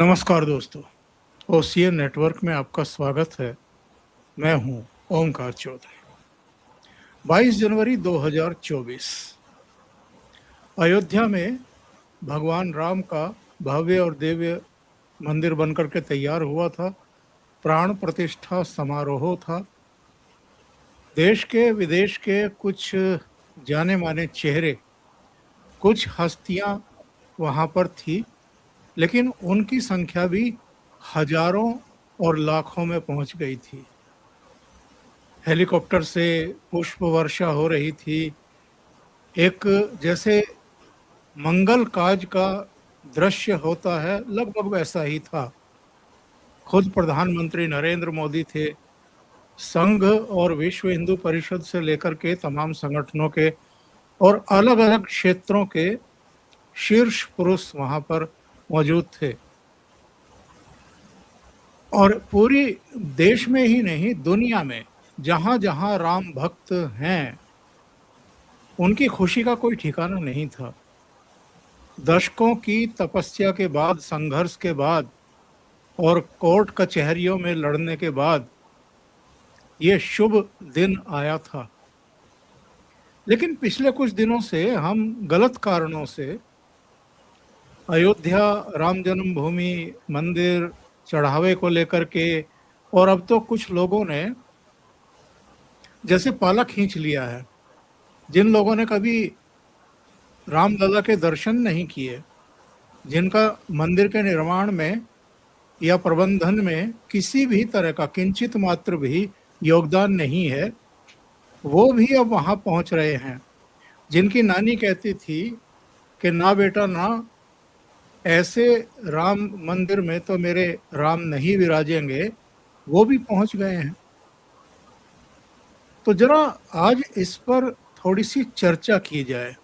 नमस्कार दोस्तों, OCN network में आपका स्वागत है। मैं हूं ओमकार चौधरी। 22 जनवरी 2024 अयोध्या में भगवान राम का भव्य और दिव्य मंदिर बनकर के तैयार हुआ था। प्राण प्रतिष्ठा समारोह था। देश के विदेश के कुछ जाने माने चेहरे, कुछ हस्तियां वहां पर थी, लेकिन उनकी संख्या भी हजारों और लाखों में पहुंच गई थी। हेलीकॉप्टर से पुष्प वर्षा हो रही थी। एक जैसे मंगल काज का दृश्य होता है, लगभग वैसा ही था। खुद प्रधानमंत्री नरेंद्र मोदी थे। संघ और विश्व हिंदू परिषद से लेकर के तमाम संगठनों के और अलग अलग क्षेत्रों के शीर्ष पुरुष वहां पर मौजूद थे। और पूरी देश में ही नहीं, दुनिया में जहां जहां राम भक्त हैं, उनकी खुशी का कोई ठिकाना नहीं था। दशकों की तपस्या के बाद, संघर्ष के बाद और कोर्ट कचहरियों में लड़ने के बाद ये शुभ दिन आया था। लेकिन पिछले कुछ दिनों से हम गलत कारणों से अयोध्या राम जन्मभूमि मंदिर चढ़ावे को लेकर के, और अब तो कुछ लोगों ने जैसे पाला खींच लिया है। जिन लोगों ने कभी रामलला के दर्शन नहीं किए, जिनका मंदिर के निर्माण में या प्रबंधन में किसी भी तरह का किंचित मात्र भी योगदान नहीं है, वो भी अब वहां पहुंच रहे हैं। जिनकी नानी कहती थी कि ना बेटा ना, ऐसे राम मंदिर में तो मेरे राम नहीं विराजेंगे, वो भी पहुंच गए हैं। तो जरा आज इस पर थोड़ी सी चर्चा की जाए।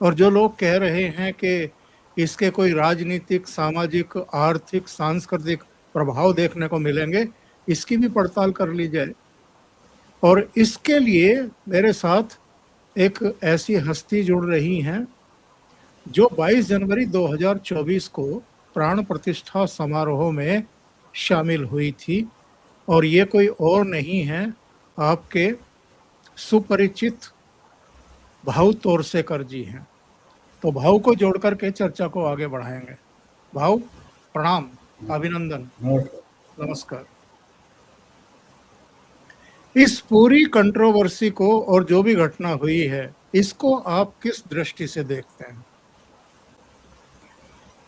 और जो लोग कह रहे हैं कि इसके कोई राजनीतिक, सामाजिक, आर्थिक, सांस्कृतिक प्रभाव देखने को मिलेंगे, इसकी भी पड़ताल कर ली जाए। और इसके लिए मेरे साथ एक ऐसी हस्ती जुड़ रही हैं जो 22 जनवरी 2024 को प्राण प्रतिष्ठा समारोह में शामिल हुई थी। और ये कोई और नहीं है, आपके सुपरिचित भाऊ तोरसेकर जी हैं। तो भाऊ को जोड़ करके चर्चा को आगे बढ़ाएंगे। भाऊ प्रणाम, अभिनंदन, नमस्कार। इस पूरी कंट्रोवर्सी को और जो भी घटना हुई है, इसको आप किस दृष्टि से देखते हैं?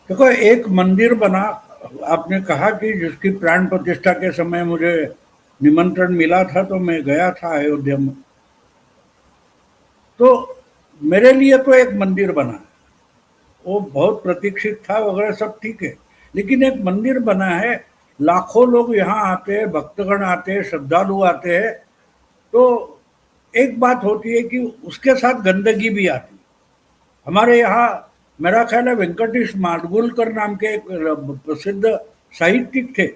देखो, एक मंदिर बना, आपने कहा कि जिसकी प्राण प्रतिष्ठा के समय मुझे निमंत्रण मिला था, तो मैं गया था अयोध्या में। तो मेरे लिए तो एक मंदिर बना, वो बहुत प्रतीक्षित था वगैरह, सब ठीक है। लेकिन एक मंदिर बना है, लाखों लोग यहाँ आते हैं, भक्तगण आते हैं, श्रद्धालु आते हैं। तो एक बात होती है कि उसके साथ गंदगी भी आती है। हमारे यहाँ मेरा ख्याल है वेंकटेश माडगुलकर नाम के एक प्रसिद्ध साहित्यिक थे।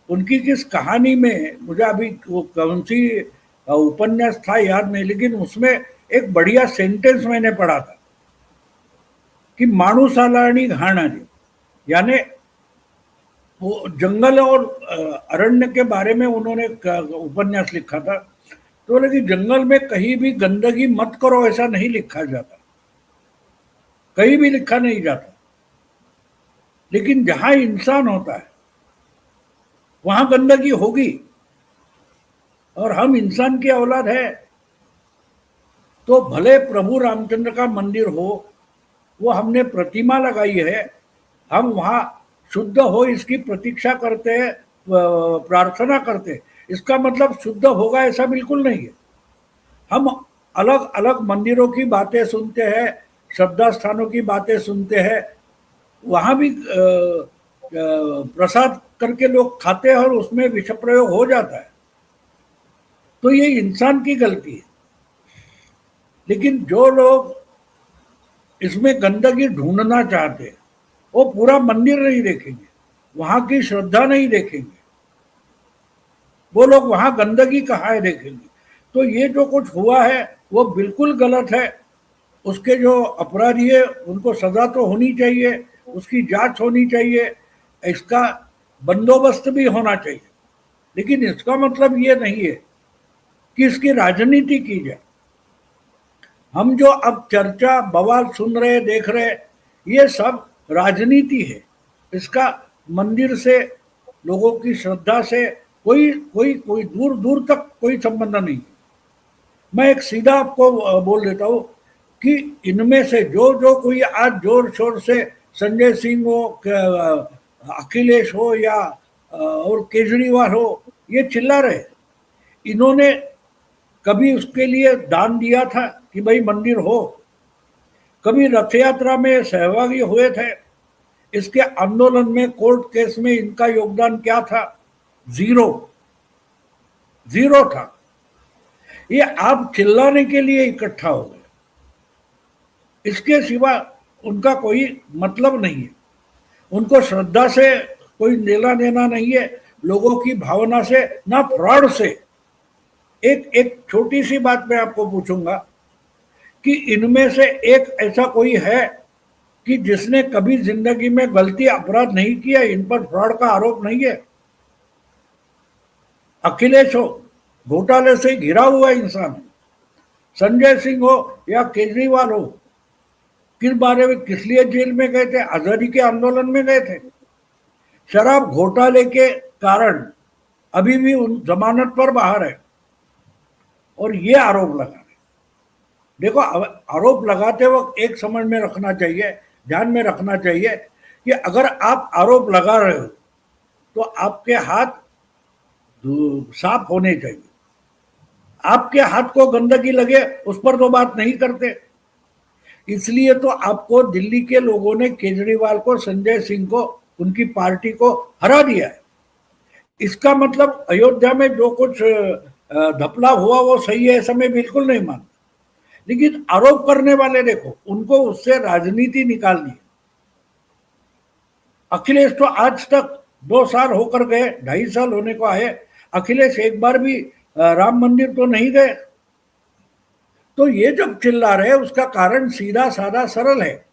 उनकी किस कहानी में, मुझे अभी वो कौन सी उपन्यास था याद नहीं, लेकिन उसमें एक बढ़िया सेंटेंस मैंने पढ़ा था कि माणूस आला आणि घाण आली। यानी वो जंगल और अरण्य के बारे में उन्होंने उपन्यास लिखा था। तो लेकिन जंगल में कहीं भी गंदगी मत करो ऐसा नहीं लिखा जाता, कहीं भी लिखा नहीं जाता। लेकिन जहां इंसान होता है वहां गंदगी होगी। और हम इंसान की औलाद है, तो भले प्रभु रामचंद्र का मंदिर हो, वो हमने प्रतिमा लगाई है, हम वहां शुद्ध हो इसकी प्रतीक्षा करते हैं, प्रार्थना करते हैं। इसका मतलब शुद्ध होगा ऐसा बिल्कुल नहीं है। हम अलग अलग मंदिरों की बातें सुनते हैं, श्रद्धा स्थानों की बातें सुनते हैं, वहां भी प्रसाद करके लोग खाते हैं और उसमें विष प्रयोग हो जाता है। तो ये इंसान की गलती है। लेकिन जो लोग इसमें गंदगी ढूंढना चाहते हैं, वो पूरा मंदिर नहीं देखेंगे, वहां की श्रद्धा नहीं देखेंगे, वो लोग वहां गंदगी कहाँ है देखेंगे। तो ये जो कुछ हुआ है वो बिल्कुल गलत है। उसके जो अपराधी है उनको सजा तो होनी चाहिए, उसकी जांच होनी चाहिए, इसका बंदोबस्त भी होना चाहिए, लेकिन इसका मतलब ये नहीं है कि इसकी राजनीति की जाए। हम जो अब चर्चा बवाल सुन रहे देख रहे, ये सब राजनीति है। इसका मंदिर से, लोगों की श्रद्धा से कोई कोई कोई दूर दूर तक कोई संबंध नहीं। मैं एक सीधा आपको बोल देता हूँ कि इनमें से जो जो कोई आज जोर शोर से संजय सिंह हो, अखिलेश हो या और केजरीवाल हो, ये चिल्ला रहे, इन्होंने कभी उसके लिए दान दिया था कि भाई मंदिर हो? कभी रथ यात्रा में सहभागी हुए थे? इसके आंदोलन में, कोर्ट केस में इनका योगदान क्या था? जीरो, जीरो था। ये आप चिल्लाने के लिए इकट्ठा हो गए, इसके सिवा उनका कोई मतलब नहीं है। उनको श्रद्धा से कोई लेना देना नहीं है, लोगों की भावना से, ना फ्रॉड से। एक एक छोटी सी बात मैं आपको पूछूंगा कि इनमें से एक ऐसा कोई है कि जिसने कभी जिंदगी में गलती, अपराध नहीं किया, इन पर फ्रॉड का आरोप नहीं है? अखिलेश हो, घोटाले से घिरा हुआ इंसान है। संजय सिंह हो या केजरीवाल हो, किस बारे में, किस लिए जेल में गए थे? आजादी के आंदोलन में गए थे। शराब घोटाले के कारण अभी भी उन जमानत पर बाहर है, और ये आरोप लगा रहे। देखो, आरोप लगाते वक्त एक समझ में रखना चाहिए, ध्यान में रखना चाहिए कि अगर आप आरोप लगा रहे हो तो आपके हाथ साफ होने चाहिए। आपके हाथ को गंदगी लगे उस पर तो बात नहीं करते। इसलिए तो आपको दिल्ली के लोगों ने केजरीवाल को, संजय सिंह को, उनकी पार्टी को हरा दिया है। इसका मतलब अयोध्या में जो कुछ धपला हुआ वो सही है, ऐसा मैं बिल्कुल नहीं मानता। लेकिन आरोप करने वाले देखो, उनको उससे राजनीति निकालनी है। अखिलेश तो आज तक 2 साल होकर गए, 2.5 साल होने को आए, अखिलेश एक बार भी राम मंदिर तो नहीं गए। तो ये जब चिल्ला रहे, उसका कारण सीधा साधा सरल है।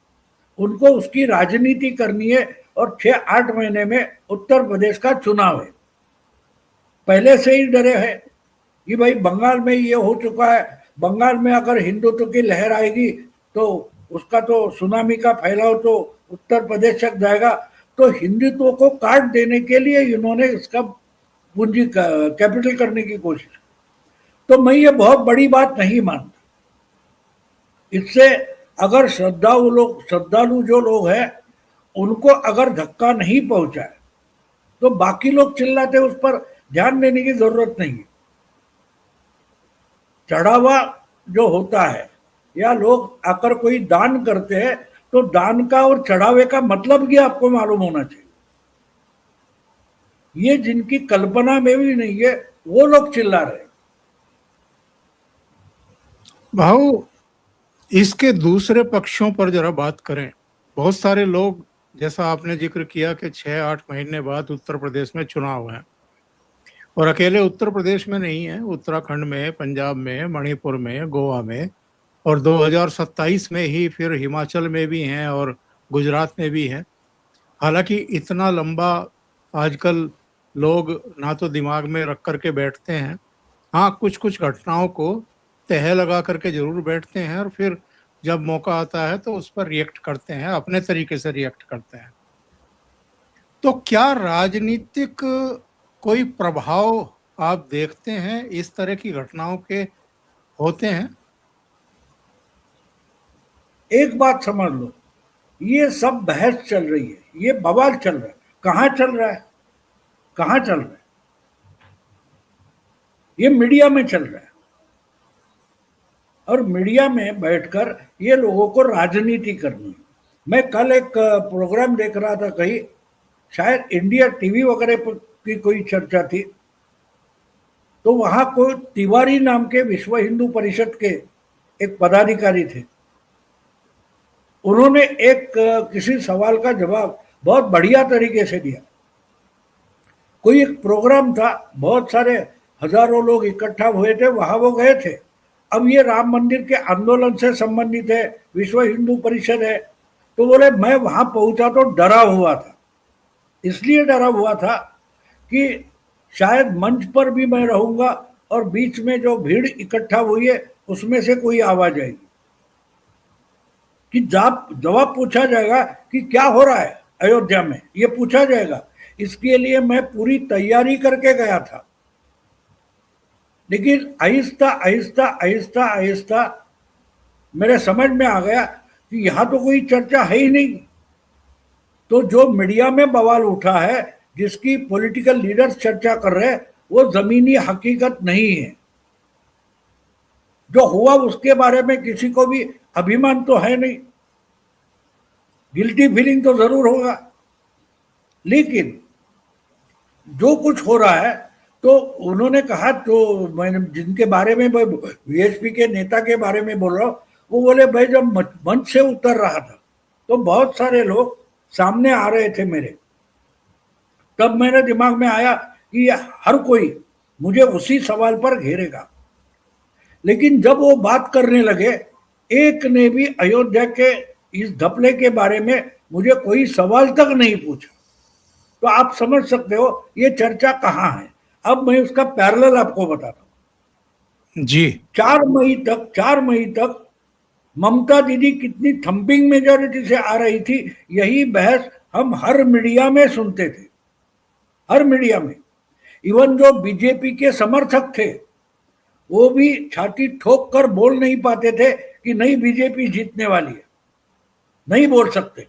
उनको उसकी राजनीति करनी है, और 6-8 महीने में उत्तर प्रदेश का चुनाव है। पहले से ही डरे हैं कि भाई बंगाल में ये हो चुका है, बंगाल में अगर हिंदुत्व की लहर आएगी तो उसका तो सुनामी का फैलाव तो उत्तर प्रदेश तक जाएगा। तो हिंदुत्व को काट देने के लिए इन्होंने इसका पूंजी कैपिटल करने की कोशिश। तो मैं ये बहुत बड़ी बात नहीं मानता। इससे अगर श्रद्धालु जो लोग हैं, उनको अगर धक्का नहीं पहुंचा है तो बाकी लोग चिल्लाते, उस पर ध्यान देने की जरूरत नहीं है। चढ़ावा जो होता है या लोग आकर कोई दान करते हैं, तो दान का और चढ़ावे का मतलब क्या आपको मालूम होना चाहिए। ये जिनकी कल्पना में भी नहीं है, वो लोग चिल्ला रहे हैं। भाऊ, इसके दूसरे पक्षों पर जरा बात करें। बहुत सारे लोग, जैसा आपने जिक्र किया कि 6-8 महीने बाद उत्तर प्रदेश में चुनाव है, और अकेले उत्तर प्रदेश में नहीं है, उत्तराखंड में, पंजाब में, मणिपुर में, गोवा में, और 2027 में ही फिर हिमाचल में भी हैं और गुजरात में भी हैं। हालांकि इतना लंबा आजकल लोग ना तो दिमाग में रख करके बैठते हैं, हाँ कुछ कुछ घटनाओं को तह लगा करके जरूर बैठते हैं, और फिर जब मौका आता है तो उस पर रिएक्ट करते हैं, अपने तरीके से रिएक्ट करते हैं। तो क्या राजनीतिक कोई प्रभाव आप देखते हैं इस तरह की घटनाओं के होते हैं? एक बात समझ लो, ये सब बहस चल रही है, ये बवाल चल रहा है। कहाँ चल रहा है? कहाँ चल रहा है? ये मीडिया में चल रहा है, और मीडिया में बैठकर ये लोगों को राजनीति करनी है। मैं कल एक प्रोग्राम देख रहा था, कहीं शायद इंडिया टीवी वगैरह की कोई चर्चा थी, तो वहां कोई तिवारी नाम के विश्व हिंदू परिषद के एक पदाधिकारी थे। उन्होंने एक किसी सवाल का जवाब बहुत बढ़िया तरीके से दिया। कोई एक प्रोग्राम था, बहुत सारे हजारों लोग इकट्ठा हुए थे, वहां वो गए थे। अब ये राम मंदिर के आंदोलन से संबंधित है, विश्व हिंदू परिषद है। तो बोले मैं वहां पहुंचा तो डरा हुआ था इसलिए डरा हुआ था कि शायद मंच पर भी मैं रहूंगा और बीच में जो भीड़ इकट्ठा हुई है उसमें से कोई आवाज आएगी कि जवाब पूछा जाएगा कि क्या हो रहा है अयोध्या में, ये पूछा जाएगा। इसके लिए मैं पूरी तैयारी करके गया था, लेकिन आहिस्ता आहिस्ता आहिस्ता आहिस्ता मेरे समझ में आ गया कि यहां तो कोई चर्चा है ही नहीं। तो जो मीडिया में बवाल उठा है, जिसकी पॉलिटिकल लीडर्स चर्चा कर रहे हैं, वो जमीनी हकीकत नहीं है। जो हुआ उसके बारे में किसी को भी अभिमान तो है नहीं, गिल्टी फीलिंग तो जरूर होगा, लेकिन जो कुछ हो रहा है, तो उन्होंने कहा, तो मैंने जिनके बारे में वीएचपी के नेता के बारे में बोल रहा हूँ, वो बोले भाई जब मंच से उतर रहा था तो बहुत सारे लोग सामने आ रहे थे मेरे, तब मेरे दिमाग में आया कि हर कोई मुझे उसी सवाल पर घेरेगा। लेकिन जब वो बात करने लगे, एक ने भी अयोध्या के इस घपले के बारे में मुझे कोई सवाल तक नहीं पूछा। तो आप समझ सकते हो ये चर्चा कहाँ है। अब मैं उसका पैरेलल आपको बताता हूँ। जी 4 मई तक ममता दीदी कितनी थंपिंग मेजोरिटी से आ रही थी, यही बहस हम हर मीडिया में सुनते थे, हर मीडिया में। इवन जो बीजेपी के समर्थक थे वो भी छाती ठोक कर बोल नहीं पाते थे कि नहीं बीजेपी जीतने वाली है, नहीं बोल सकते।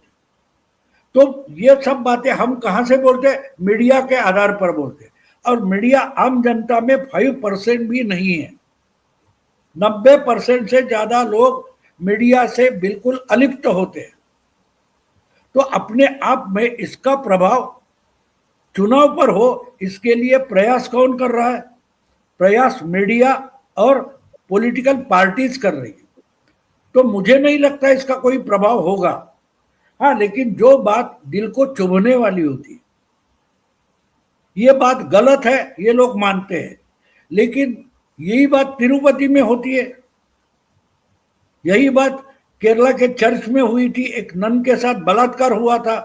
तो ये सब बातें हम कहां से बोलते? मीडिया के आधार पर बोलते। और मीडिया आम जनता में 5% भी नहीं है। 90% से ज्यादा लोग मीडिया से बिल्कुल अलिप्त होते हैं। तो अपने आप में इसका प्रभाव चुनाव पर हो, इसके लिए प्रयास कौन कर रहा है? प्रयास मीडिया और पॉलिटिकल पार्टीज कर रही है। तो मुझे नहीं लगता इसका कोई प्रभाव होगा। हाँ, लेकिन जो बात दिल को चुभने वाली होती है, ये बात गलत है ये लोग मानते हैं, लेकिन यही बात तिरुपति में होती है, यही बात केरला के चर्च में हुई थी। एक नन के साथ बलात्कार हुआ था,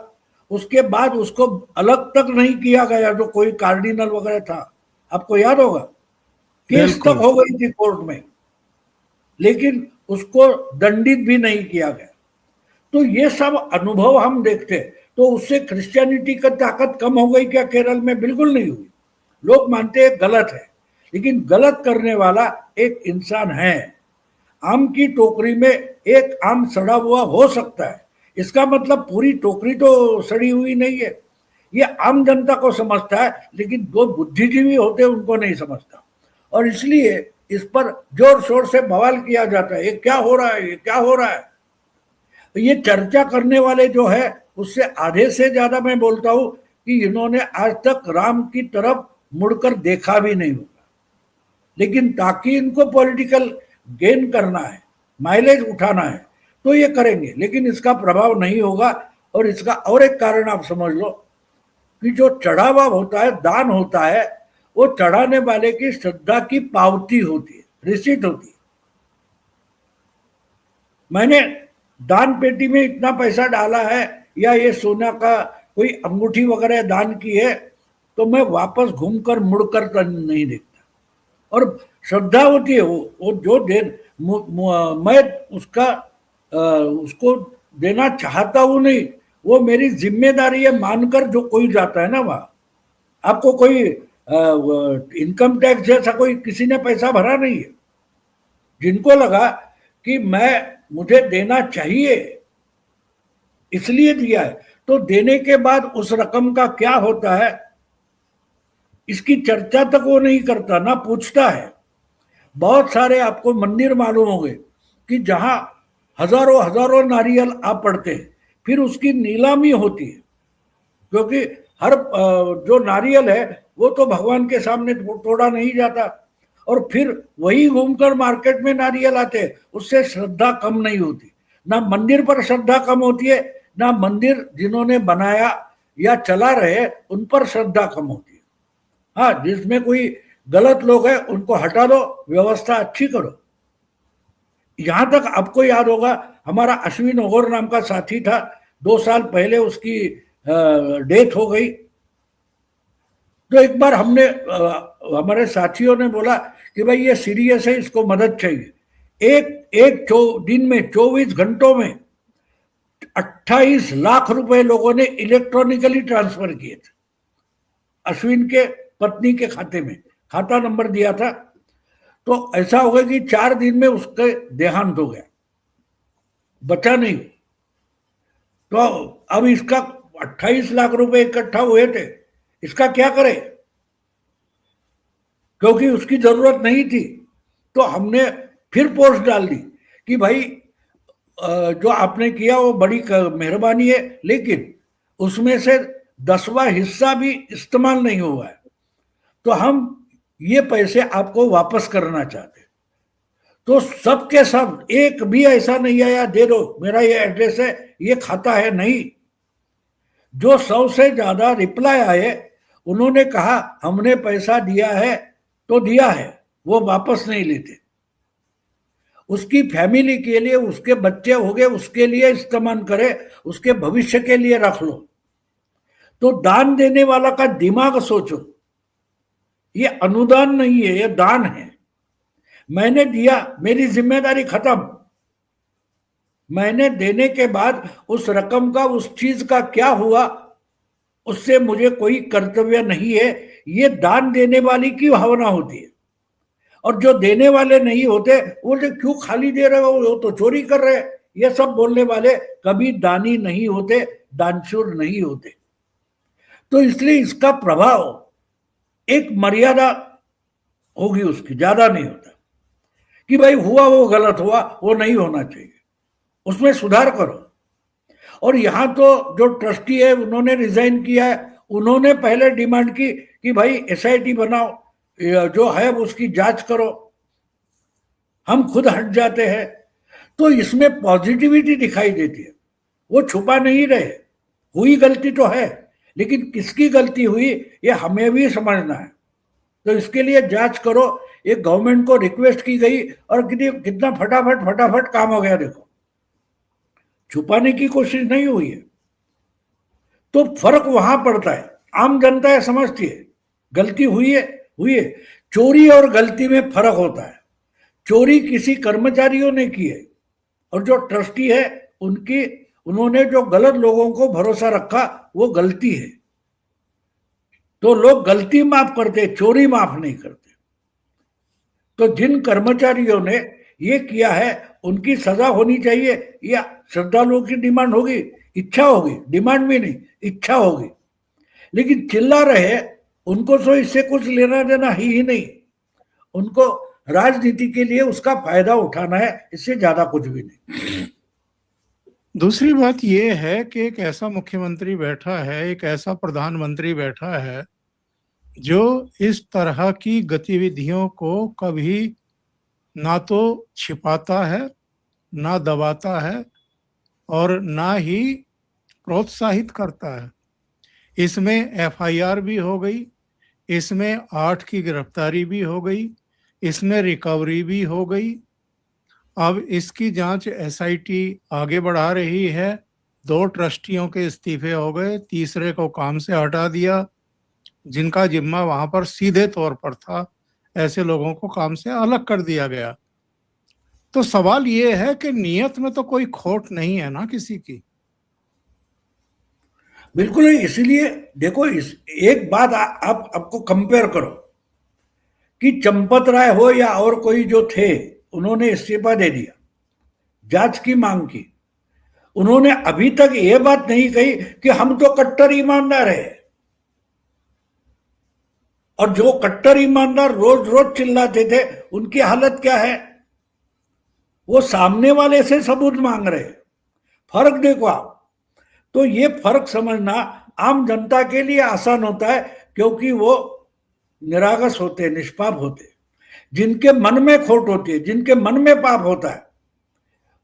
उसके बाद उसको अलग तक नहीं किया गया, जो कोई कार्डिनल वगैरह था, आपको याद होगा, केस तक हो गई थी कोर्ट में, लेकिन उसको दंडित भी नहीं किया गया। तो ये सब अनुभव हम देखते हैं। तो उससे क्रिश्चियनिटी का ताकत कम हो गई क्या केरल में? बिल्कुल नहीं हुई। लोग मानते हैं गलत है, लेकिन गलत करने वाला एक इंसान है। आम की टोकरी में एक आम सड़ा हुआ हो सकता है, इसका मतलब पूरी टोकरी तो सड़ी हुई नहीं है। ये आम जनता को समझता है, लेकिन जो बुद्धिजीवी होते हैं उनको नहीं समझता। और इसलिए इस पर जोर शोर से बवाल किया जाता है, ये क्या हो रहा है, ये क्या हो रहा है। तो ये चर्चा करने वाले जो है, उससे आधे से ज्यादा मैं बोलता हूं कि इन्होंने आज तक राम की तरफ मुड़कर देखा भी नहीं होगा। लेकिन ताकि इनको पॉलिटिकल गेन करना है, माइलेज उठाना है, तो ये करेंगे, लेकिन इसका प्रभाव नहीं होगा। और इसका और एक कारण आप समझ लो कि जो चढ़ावा होता है, दान होता है, वो चढ़ाने वाले की श्रद्धा की पावती होती है, रिसीट होती है। मैंने दान पेटी में इतना पैसा डाला है या ये सोना का कोई अंगूठी वगैरह दान की है, तो मैं वापस घूमकर मुड़कर तो नहीं देखता। और श्रद्धा होती है, वो जो दे मैं उसको देना चाहता हूं नहीं, वो मेरी जिम्मेदारी है मानकर जो कोई जाता है ना वहां। आपको कोई इनकम टैक्स जैसा कोई किसी ने पैसा भरा नहीं है। जिनको लगा कि मुझे देना चाहिए इसलिए दिया है, तो देने के बाद उस रकम का क्या होता है इसकी चर्चा तक वो नहीं करता, ना पूछता है। बहुत सारे आपको मंदिर मालूम होंगे कि जहां हजारों हजारों नारियल आप पड़ते हैं, फिर उसकी नीलामी होती है, क्योंकि हर जो नारियल है वो तो भगवान के सामने तोड़ा नहीं जाता, और फिर वही घूमकर मार्केट में नारियल आते हैं। उससे श्रद्धा कम नहीं होती, ना मंदिर पर श्रद्धा कम होती है, ना मंदिर जिन्होंने बनाया या चला रहे उन पर श्रद्धा कम होती है। हाँ, जिसमें कोई गलत लोग हैं उनको हटा दो, व्यवस्था अच्छी करो। यहां तक आपको याद होगा, हमारा अश्विन ओगोर नाम का साथी था, 2 साल पहले उसकी डेथ हो गई। तो एक बार हमने हमारे साथियों ने बोला कि भाई ये सीरियस है, इसको मदद चाहिए। दिन में 24 घंटों में 28 लाख रुपए लोगों ने इलेक्ट्रॉनिकली ट्रांसफर किए थे अश्विन के पत्नी के खाते में। खाता नंबर दिया था। तो ऐसा हो गया कि 4 दिन में उसके देहांत हो गया, बचा नहीं। तो अब इसका 28 लाख रुपए इकट्ठा हुए थे, इसका क्या करे, क्योंकि उसकी जरूरत नहीं थी। तो हमने फिर पोस्ट डाल दी कि भाई जो आपने किया वो बड़ी मेहरबानी है, लेकिन उसमें से 10वां हिस्सा भी इस्तेमाल नहीं हुआ है, तो हम ये पैसे आपको वापस करना चाहते। तो सब के सब एक भी ऐसा नहीं आया दे दो, मेरा ये एड्रेस है, ये खाता है, नहीं। जो 100 से ज्यादा रिप्लाई आए उन्होंने कहा हमने पैसा दिया है तो दिया है, वो वापस नहीं लेते। उसकी फैमिली के लिए, उसके बच्चे हो गए, उसके लिए इस्तेमाल करे, उसके भविष्य के लिए रख लो। तो दान देने वाला का दिमाग सोचो, ये अनुदान नहीं है, ये दान है। मैंने दिया, मेरी जिम्मेदारी खत्म। मैंने देने के बाद उस रकम का, उस चीज का क्या हुआ, उससे मुझे कोई कर्तव्य नहीं है। ये दान देने वाली की भावना होती है। और जो देने वाले नहीं होते वो क्यों खाली दे रहे हो, वो तो चोरी कर रहे हैं, ये सब बोलने वाले कभी दानी नहीं होते, दानशूर नहीं होते। तो इसलिए इसका प्रभाव एक मर्यादा होगी उसकी, ज्यादा नहीं होता कि भाई हुआ वो गलत हुआ, वो नहीं होना चाहिए, उसमें सुधार करो। और यहां तो जो ट्रस्टी है उन्होंने रिजाइन किया है, उन्होंने पहले डिमांड की कि भाई एसआईटी बनाओ, जो है उसकी जांच करो। हम खुद हट जाते हैं। तो इसमें पॉजिटिविटी दिखाई देती है, वो छुपा नहीं रहे। हुई गलती तो है, लेकिन किसकी गलती हुई ये हमें भी समझना है। तो इसके लिए जांच करो। एक गवर्नमेंट को रिक्वेस्ट की गई और कितना फटाफट फटाफट काम हो गया, देखो, छुपाने की कोशिश नहीं हुई है। तो फर्क वहां पड़ता है, आम जनता है समझती है गलती हुई है, हुई है। चोरी और गलती में फर्क होता है। चोरी किसी कर्मचारियों ने की है, और जो ट्रस्टी है उन्होंने जो गलत लोगों को भरोसा रखा, वो गलती है। तो लोग गलती माफ करते, चोरी माफ नहीं करते। तो जिन कर्मचारियों ने ये किया है उनकी सजा होनी चाहिए, या श्रद्धालुओं की डिमांड होगी, इच्छा होगी, डिमांड भी नहीं, इच्छा होगी। लेकिन चिल्ला रहे, उनको तो इससे कुछ लेना देना ही नहीं। उनको राजनीति के लिए उसका फायदा उठाना है, इससे ज्यादा कुछ भी नहीं। दूसरी बात यह है कि एक ऐसा मुख्यमंत्री बैठा है, एक ऐसा प्रधानमंत्री बैठा है जो इस तरह की गतिविधियों को कभी ना तो छिपाता है, ना दबाता है, और ना ही प्रोत्साहित करता है। इसमें एफआईआर भी हो गई, इसमें 8 की गिरफ्तारी भी हो गई, इसमें रिकवरी भी हो गई। अब इसकी जांच एसआईटी आगे बढ़ा रही है। 2 ट्रस्टियों के इस्तीफे हो गए, तीसरे को काम से हटा दिया, जिनका जिम्मा वहां पर सीधे तौर पर था। ऐसे लोगों को काम से अलग कर दिया गया। तो सवाल ये है कि नियत में तो कोई खोट नहीं है ना किसी की। बिल्कुल नहीं। इसीलिए देखो, एक बात आप आपको कंपेयर करो कि चंपत राय हो या और कोई जो थे, उन्होंने इस्तीफा दे दिया, जांच की मांग की। उन्होंने अभी तक ये बात नहीं कही कि हम तो कट्टर ईमानदार है। और जो कट्टर ईमानदार रोज रोज चिल्लाते थे, उनकी हालत क्या है? वो सामने वाले से सबूत मांग रहे। फर्क देखो आप। तो ये फर्क समझना आम जनता के लिए आसान होता है, क्योंकि वो निरागस होते हैं, निष्पाप होते हैं। जिनके मन में खोट होती है, जिनके मन में पाप होता है,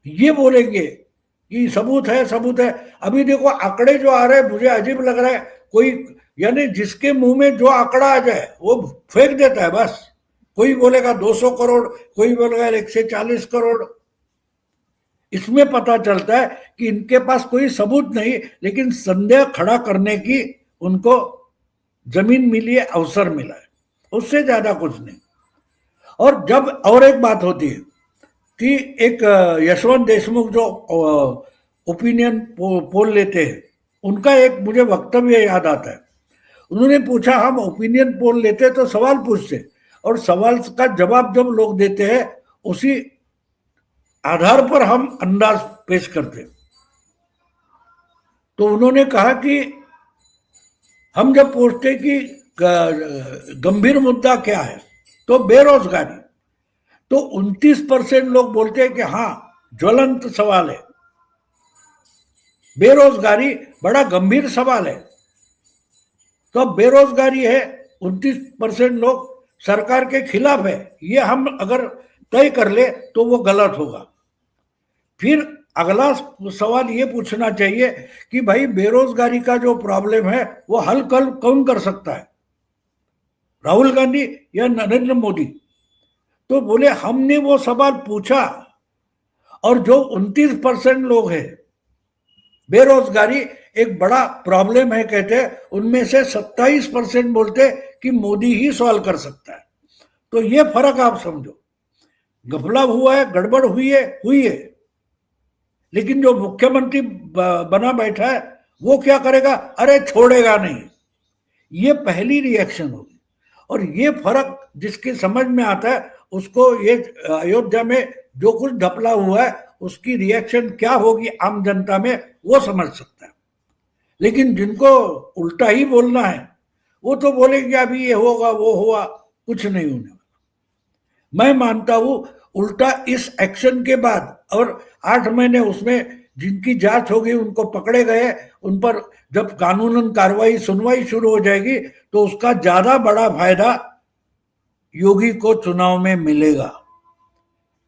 ये बोलेंगे कि सबूत है, सबूत है। अभी देखो आंकड़े जो आ रहे हैं, मुझे अजीब लग रहा है। कोई, यानी जिसके मुंह में जो आंकड़ा आ जाए वो फेंक देता है बस। कोई बोलेगा 200 करोड़, कोई बोलेगा 140 करोड़। इसमें पता चलता है कि इनके पास कोई सबूत नहीं, लेकिन संदेह खड़ा करने की उनको जमीन मिली है, अवसर मिला है, उससे ज्यादा कुछ नहीं। और जब और एक बात होती है कि एक यशवंत देशमुख जो ओपिनियन पोल लेते हैं, उनका एक मुझे वक्तव्य याद आता है। उन्होंने पूछा, हम ओपिनियन पोल लेते तो सवाल पूछते, और सवाल का जवाब जब लोग देते हैं उसी आधार पर हम अंदाज पेश करते। तो उन्होंने कहा कि हम जब पूछते कि गंभीर मुद्दा क्या है, तो बेरोजगारी, तो 29% लोग बोलते हैं कि हाँ ज्वलंत सवाल है, बेरोजगारी बड़ा गंभीर सवाल है। तो अब बेरोजगारी है, 29% लोग सरकार के खिलाफ है, ये हम अगर तय कर ले तो वो गलत होगा। फिर अगला सवाल ये पूछना चाहिए कि भाई बेरोजगारी का जो प्रॉब्लम है वो हल कौन कर सकता है, राहुल गांधी या नरेंद्र मोदी? तो बोले हमने वो सवाल पूछा, और जो 29% लोग हैं, बेरोजगारी एक बड़ा प्रॉब्लम है कहते हैं, उनमें से 27% बोलते कि मोदी ही सॉल्व कर सकता है। तो ये फर्क आप समझो, घपला हुआ है, गड़बड़ हुई है, लेकिन जो मुख्यमंत्री बना बैठा है वो क्या करेगा? अरे छोड़ेगा नहीं। ये पहली रिएक्शन होगी, और ये फर्क जिसके समझ में आता है उसको ये अयोध्या में जो कुछ घपला हुआ है उसकी रिएक्शन क्या होगी आम जनता में वो समझ सकता है। लेकिन जिनको उल्टा ही बोलना है वो तो बोलेंगे अभी ये होगा वो हुआ, कुछ नहीं होने वाला। मैं मानता हूं उल्टा इस एक्शन के बाद और 8 महीने उसमें जिनकी जांच होगी उनको पकड़े गए, उन पर जब कानूनन कार्रवाई सुनवाई शुरू हो जाएगी तो उसका ज्यादा बड़ा फायदा योगी को चुनाव में मिलेगा।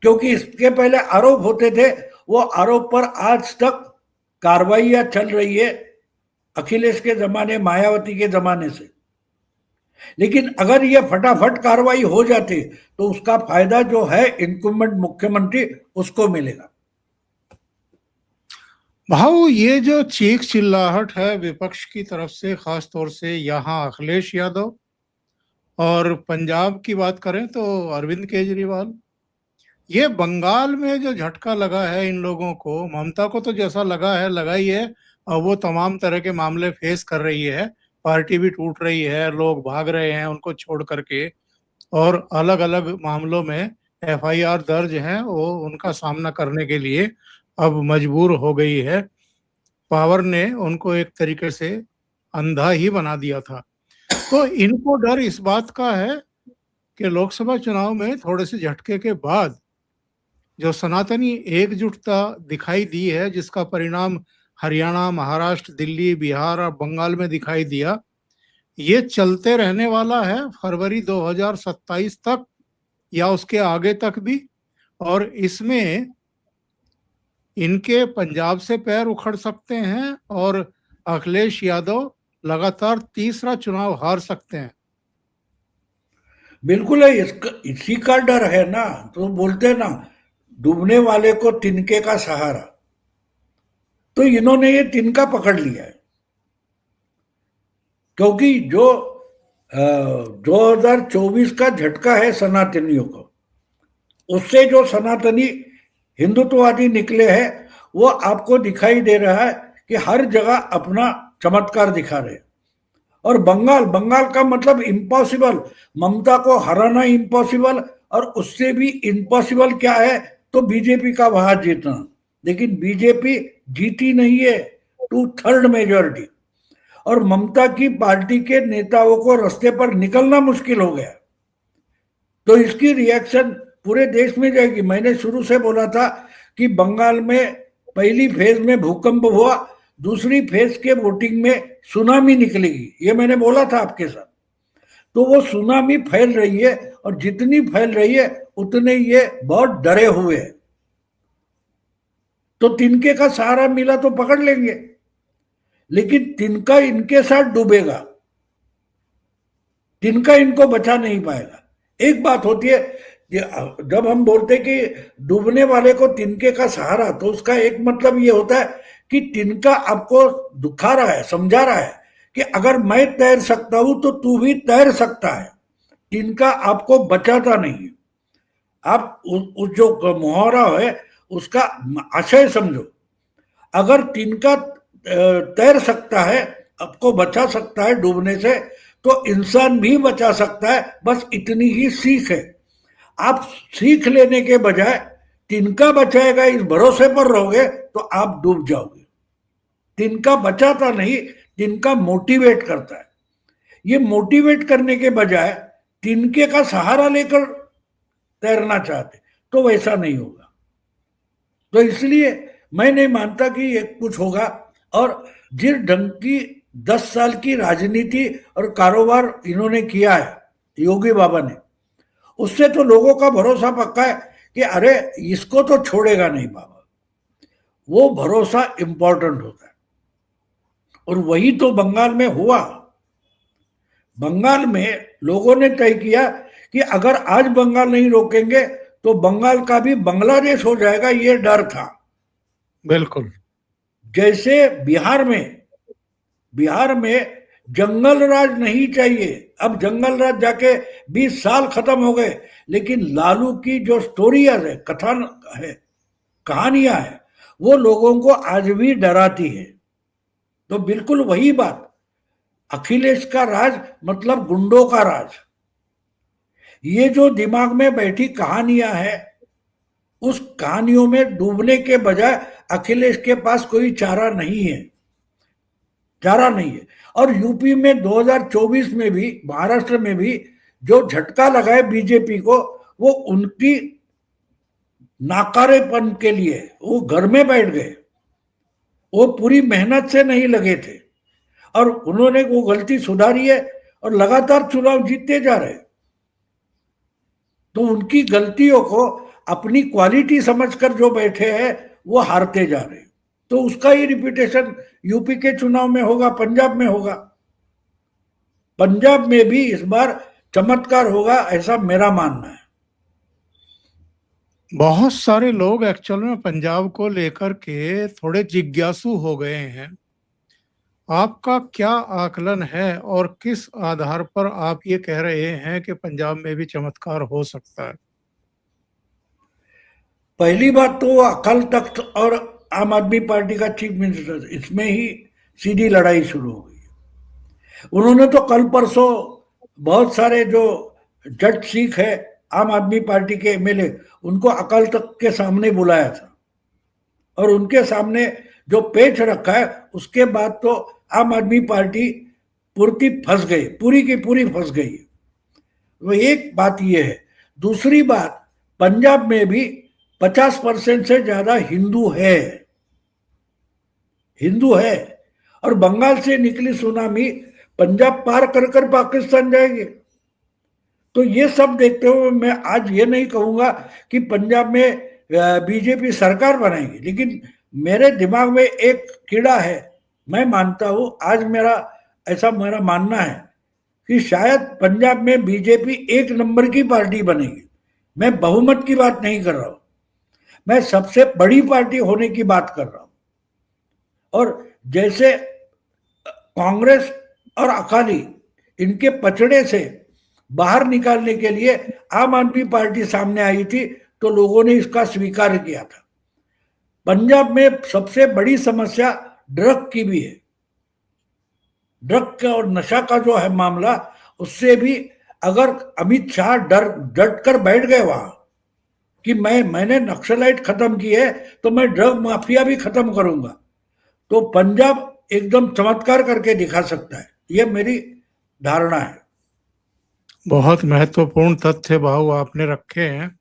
क्योंकि इसके पहले आरोप होते थे, वो आरोप पर आज तक कार्रवाइयां चल रही है अखिलेश के जमाने, मायावती के जमाने से। लेकिन अगर ये फटाफट कार्रवाई हो जाती तो उसका फायदा जो है इनकम्बेंट मुख्यमंत्री उसको मिलेगा। भाव ये जो चीख चिल्लाहट है विपक्ष की तरफ से, खास तौर से यहाँ अखिलेश यादव, और पंजाब की बात करें तो अरविंद केजरीवाल, ये बंगाल में जो झटका लगा है इन लोगों को, ममता को तो जैसा लगा ही है, और वो तमाम तरह के मामले फेस कर रही है, पार्टी भी टूट रही है, लोग भाग रहे हैं उनको छोड़ करके, और अलग अलग मामलों में एफआईआर दर्ज हैं, वो उनका सामना करने के लिए अब मजबूर हो गई है। पावर ने उनको एक तरीके से अंधा ही बना दिया था। तो इनको डर इस बात का है कि लोकसभा चुनाव में थोड़े से झटके के बाद जो सनातनी एकजुटता दिखाई दी है, जिसका परिणाम हरियाणा, महाराष्ट्र, दिल्ली, बिहार और बंगाल में दिखाई दिया, ये चलते रहने वाला है फरवरी 2027 तक या उसके आगे तक भी। और इसमें इनके पंजाब से पैर उखड़ सकते हैं और अखिलेश यादव लगातार तीसरा चुनाव हार सकते हैं। बिल्कुल है, इसी का डर है ना। तो बोलते हैं ना, डूबने वाले को तिनके का सहारा। तो इन्होंने ये तिनका पकड़ लिया है, क्योंकि जो 2024 का झटका है सनातनियों को, उससे जो सनातनी हिंदुत्ववादी निकले हैं वो आपको दिखाई दे रहा है कि हर जगह अपना चमत्कार दिखा रहे हैं। और बंगाल का मतलब इम्पॉसिबल, ममता को हराना इम्पॉसिबल, और उससे भी इम्पॉसिबल क्या है तो बीजेपी का वहां जीतना। लेकिन बीजेपी जीती नहीं है, 2/3 मेजॉरिटी, और ममता की पार्टी के नेताओं को रास्ते पर निकलना मुश्किल हो गया। तो इसकी रिएक्शन पूरे देश में जाएगी। मैंने शुरू से बोला था कि बंगाल में पहली फेज में भूकंप हुआ, दूसरी फेज के वोटिंग में सुनामी निकलेगी, ये मैंने बोला था आपके साथ। तो वो सुनामी फैल रही है, और जितनी फैल रही है उतने ये बहुत डरे हुए हैं। तो तिनके का सहारा मिला तो पकड़ लेंगे, लेकिन तिनका इनके साथ डूबेगा, तिनका इनको बचा नहीं पाएगा। एक बात होती है जब हम बोलते कि डूबने वाले को तिनके का सहारा, तो उसका एक मतलब ये होता है कि तिनका आपको दुखा रहा है, समझा रहा है कि अगर मैं तैर सकता हूं तो तू भी तैर सकता है। तिनका आपको बचाता नहीं है। आप उस जो मुहावरा है उसका आशय समझो। अगर तिनका तैर सकता है, आपको बचा सकता है डूबने से, तो इंसान भी बचा सकता है। बस इतनी ही सीख है। आप सीख लेने के बजाय तिनका बचाएगा इस भरोसे पर रहोगे तो आप डूब जाओगे। तिनका बचाता नहीं, तिनका मोटिवेट करता है। ये मोटिवेट करने के बजाय तिनके का सहारा लेकर तैरना चाहते, तो वैसा नहीं होगा। तो इसलिए मैं नहीं मानता कि ये कुछ होगा। और जिस ढंग की 10 साल की राजनीति और कारोबार इन्होंने किया है योगी बाबा ने, उससे तो लोगों का भरोसा पक्का है कि अरे इसको तो छोड़ेगा नहीं बाबा। वो भरोसा इंपॉर्टेंट होता है। और वही तो बंगाल में हुआ। बंगाल में लोगों ने तय किया कि अगर आज बंगाल नहीं रोकेंगे तो बंगाल का भी बांग्लादेश हो जाएगा, ये डर था। बिल्कुल। जैसे बिहार में जंगल राज नहीं चाहिए। अब जंगल राज जाके 20 साल खत्म हो गए, लेकिन लालू की जो स्टोरियाज है, कथन है, कहानियां है, वो लोगों को आज भी डराती है। तो बिल्कुल वही बात, अखिलेश का राज मतलब गुंडों का राज। ये जो दिमाग में बैठी कहानियां हैं, उस कहानियों में डूबने के बजाय अखिलेश के पास कोई चारा नहीं है। चारा नहीं है। और यूपी में 2024 में भी, महाराष्ट्र में भी जो झटका लगाए बीजेपी को, वो उनकी नाकारेपन के लिए वो घर में बैठ गए। वो पूरी मेहनत से नहीं लगे थे और उन्होंने वो गलती सुधारी है और लगातार चुनाव जीतते जा रहे। तो उनकी गलतियों को अपनी क्वालिटी समझकर जो बैठे हैं वो हारते जा रहे। तो उसका ही रिपीटेशन यूपी के चुनाव में होगा, पंजाब में होगा। पंजाब में भी इस बार चमत्कार होगा, ऐसा मेरा मानना है। बहुत सारे लोग एक्चुअल में पंजाब को लेकर के थोड़े जिज्ञासु हो गए हैं। आपका क्या आकलन है और किस आधार पर आप ये कह रहे हैं कि पंजाब में भी चमत्कार हो सकता है? पहली बात तो अकाल तख्त और आम आदमी पार्टी का चीफ मिनिस्टर, इसमें ही सीधी लड़ाई शुरू हो गई। उन्होंने तो कल परसों बहुत सारे जो जट सिख है आम आदमी पार्टी के एमएलए, उनको अकाल तख्त के सामने बुलाया था और उनके सामने जो पेच रखा है, उसके बाद तो आम आदमी पार्टी पूरी फंस गई, पूरी की पूरी फंस गई। वो एक बात ये है। दूसरी बात, पंजाब में भी 50% से ज्यादा हिंदू है। हिंदू है। और बंगाल से निकली सुनामी पंजाब पार कर कर पाकिस्तान जाएगी। तो ये सब देखते हुए मैं आज ये नहीं कहूंगा कि पंजाब में बीजेपी सरकार बनाएगी, लेकिन मेरे दिमाग में एक कीड़ा है। मैं मानता हूं, आज मेरा मानना है कि शायद पंजाब में बीजेपी 1 नंबर की पार्टी बनेगी। मैं बहुमत की बात नहीं कर रहा हूं, मैं सबसे बड़ी पार्टी होने की बात कर रहा हूं। और जैसे कांग्रेस और अकाली, इनके पचड़े से बाहर निकालने के लिए आम आदमी पार्टी सामने आई थी, तो लोगों ने इसका स्वीकार किया था। पंजाब में सबसे बड़ी समस्या ड्रग की भी है। ड्रग का और नशा का जो है मामला, उससे भी अगर अमित शाह डट कर बैठ गए वहां कि मैंने नक्सलाइट खत्म की है तो मैं ड्रग माफिया भी खत्म करूंगा, तो पंजाब एकदम चमत्कार करके दिखा सकता है। यह मेरी धारणा है। बहुत महत्वपूर्ण तथ्य भाऊ आपने रखे हैं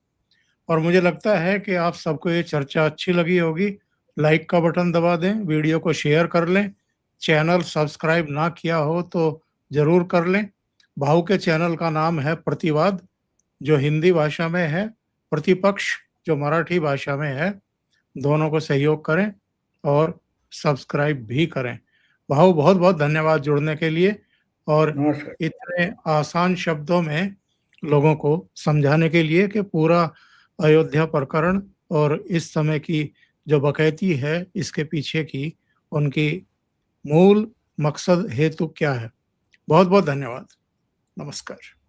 और मुझे लगता है कि आप सबको ये चर्चा अच्छी लगी होगी। लाइक का बटन दबा दें, वीडियो को शेयर कर लें, चैनल सब्सक्राइब ना किया हो तो जरूर कर लें। भाऊ के चैनल का नाम है प्रतिवाद, जो हिंदी भाषा में है, प्रतिपक्ष जो मराठी भाषा में है। दोनों को सहयोग करें और सब्सक्राइब भी करें। भाऊ बहुत बहुत धन्यवाद जुड़ने के लिए और नमस्कार। इतने आसान शब्दों में लोगों को समझाने के लिए कि पूरा अयोध्या प्रकरण और इस समय की जो डकैती है, इसके पीछे की उनकी मूल मकसद हेतु क्या है। बहुत-बहुत धन्यवाद। नमस्कार।